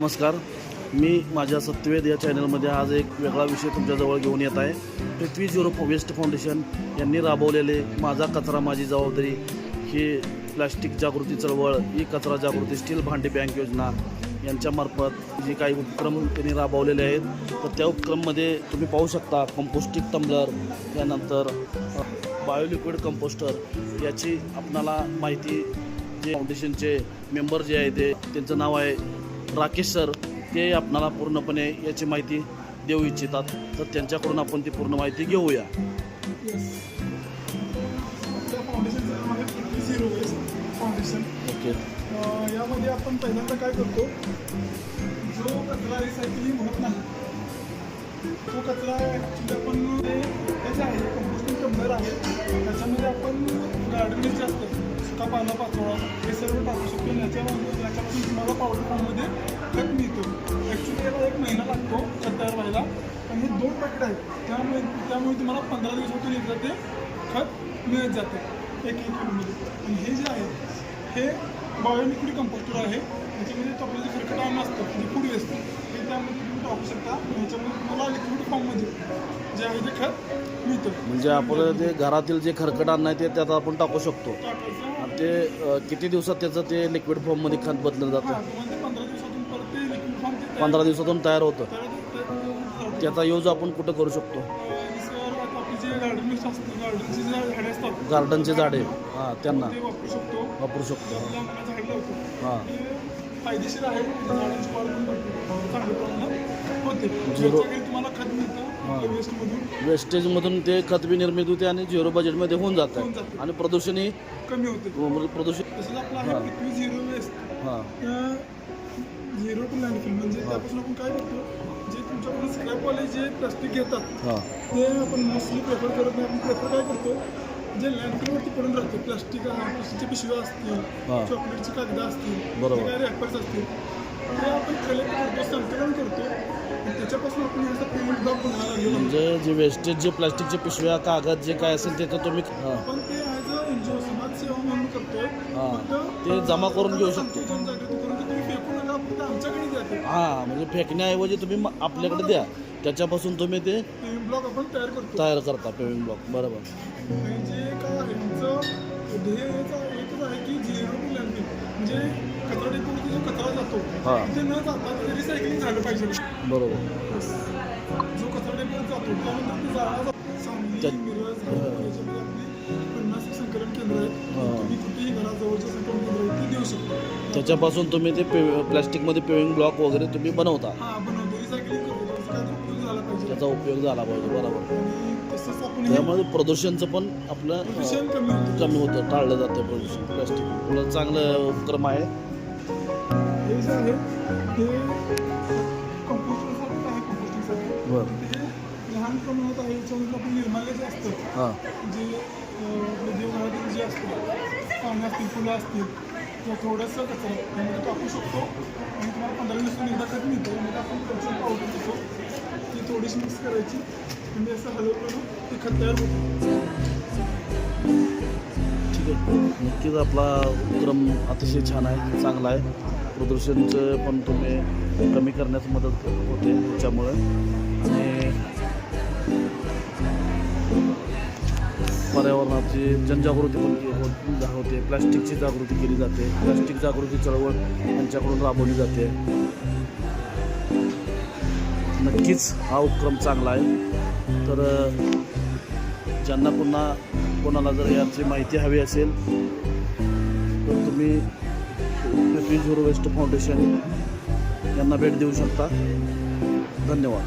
नमस्कार, मी माझ्या सत्यवेद या चॅनलमध्ये आज एक वेगळा विषय तुमच्याजवळ घेऊन येत आहे. पृथ्वी झिरो वेस्ट फाउंडेशन यांनी राबवलेले माझा कचरा माझी जबाबदारी ही प्लॅस्टिक जागृती चळवळ, ही कचरा जागृती स्टील भांडी बँक योजना यांच्यामार्फत जे काही उपक्रम त्यांनी राबवलेले आहेत, तर त्या उपक्रममध्ये तुम्ही पाहू शकता कंपोस्टिंग टंबलर, त्यानंतर बायोलिक्विड कंपोस्टर याची आपणाला माहिती जे फाउंडेशनचे मेंबर जे आहे ते त्यांचं नाव आहे राकेश सर, ते आपणाला पूर्णपणे याची माहिती देऊ इच्छितात. तर त्यांच्याकडून आपण ती पूर्ण माहिती घेऊया. Zero waste foundation. ओके. यामध्ये आपण पहिल्यांदा काय करतो, जो कचरा रिसायकलिंग होत नाही तो कचरा ॲक्च्युली आपण त्याचे आहे कंपोस्टिंग टंबलर आहे, त्याच्यामध्ये आपण गार्डन वेस्ट जे असतं सुका पाला पाचोळा हे सर्व टाकू शकतो. याच्यापासून तुम्हाला पावडर फॉर्ममध्ये खत मिळतो. ॲक्च्युली याला 1 महिना लागतो खत तयार व्हायला, आणि हे 2 पॅकेट आहेत, त्यामुळे तुम्हाला 15 दिवसातून एकदा ते खत मिळत जाते 1 किलोमध्ये. आणि हे जे आहे हे बायोलिक्विड कंपोस्टर आहे. याच्यामध्ये आपलं जे खरकट अन्न असतं म्हणजे फूड वेस्ट हे त्यामध्ये तुम्ही टाकू शकता. याच्यामध्ये तुम्हाला लिक्विड फॉर्ममध्ये जे आहे ते खत मिळतं. म्हणजे आपण ते घरातील जे खरकट अन्न आहे ते त्यात आपण टाकू शकतो. आणि ते किती दिवसात त्याचं ते लिक्विड फॉर्ममध्ये खत बदललं जातं? 15 दिवसातून परत ते लिक्विड फॉर्म 15 दिवसातून तयार होतं. त्याचा यूज आपण कुठं करू शकतो? आपली जे गार्डन वेस्ट असतं, गार्डनची जे झाडे असतात, गार्डनचे झाडे, हां, त्यांना ते वापरू शकतो. हां. फायदेशीर आहे. झाडांची वाढ पण चांगल्या प्रमाणात होते. झिरो तुम्हाला खत मिळतं वेस्टमधून. वेस्टेजमधून ते खत बी निर्मित होते आणि झिरो बजेटमध्ये होऊन जातं आणि प्रदूषणही कमी होते. प्रदूषण. तसंच आपलं आहे पृथ्वी झिरो वेस्ट. हां. झिरो टू लँडफिल म्हणजे त्यापासून आपण काय करतो, जे तुमच्याकडून स्क्रॅपवाले जे प्लास्टिक घेतात हां. ते आपण मोस्टली प्रेफर करत नाही. आपण प्रेफर काय करतो, जे लँडफिलवरती पडून राहते प्लास्टिकच्या पिशव्या असतील, चॉकलेटची कागदं असतील, बरोबर, काही रॅपर्स असतील, ते आपण कलेक्ट करतो, संकलन करतो, आणि त्याच्यापासून आपण याचा पेमेंट ब्लॉक बनवायला लागलो. म्हणजे जे वेस्टेज जे प्लास्टिकचे पिशव्या कागद जे काय असेल त्याचं तुम्ही आपण ते ॲज अ एनजीओ समाजसेवा म्हणून करतोय. ते जमा करून घेऊ शकतो. जागृती करून ते तुम्ही फेकू नका, फक्त आमच्याकडे द्या ते. हां, म्हणजे फेकण्याऐवजी तुम्ही आपल्याकडे द्या, त्याच्यापासून तुम्ही ते पेमेंट ब्लॉक आपण तयार करता. पेमेंट ब्लॉक, बरोबर. म्हणजे काय यांचं ध्येय एकच आहे की झिरो टू लँडफिल, म्हणजे कचरा डेपोवरती जो कचरा जातो तिथे न जाता ते रिसायकलिंग झालं पाहिजे. बरोबर. जो कचरा डेपोवर जातो त्यानंतर ते जाळा सांगली, मिरज, याच्यामध्ये आपली 50 संकलन केंद्र आहेत. तुम्ही कुठेही घराजवळच्या संकलन केंद्र आहे ते देऊ शकता. त्याच्यापासून तुम्ही ते प्लॅस्टिकमध्ये पेविंग ब्लॉक वगैरे तुम्ही बनवता. हां, बनवतो. रिसायकलिंग करतो. त्याचा काय उपयोग झाला पाहिजे, त्याचा उपयोग झाला पाहिजे. बरोबर. आणि तसंच आपण त्यामुळे प्रदूषणचं पण आपलं प्रदूषण कमी होतं, टाळलं जातं प्रदूषण. प्लॅस्टिक आपलं चांगलं उपक्रम आहे. हे जे आहे ते कंपोस्टिंगसाठी आहे. कंपोस्टिंगसाठी बरं. हे लहान प्रमाणात आहे. याच्यामध्ये आपण निर्माल्य जे असतं, हां, जे आपले देवघरातील जे असतं, पानं असतील, फुलं असतील, किंवा थोडंसं कचरा त्यामध्ये टाकू शकतो. आणि तुम्हाला 15 दिवसांनी एकदा खत मिळतं. यामध्ये आपण कल्चर पावडर देतो, ती थोडीशी मिक्स करायची, म्हणजे असं हलवलं ना ते खत तयार होतं. ठीक आहे. नक्कीच आपला उपक्रम अतिशय छान आहे, चांगला आहे. प्रदूषणचं पण तुम्ही कमी करण्यास मदत होते त्याच्यामुळे. आणि पर्यावरणाची जनजागृती पण होते. प्लॅस्टिकची जागृती केली जाते. प्लॅस्टिक जागृती चळवळ यांच्याकडून राबवली जाते. नक्कीच हा उपक्रम चांगला आहे. तर ज्यांना कोणाला जर याची माहिती हवी असेल तर तुम्ही पृथ्वी झिरो वेस्ट फाउंडेशन यांना भेट देऊ शकता. धन्यवाद.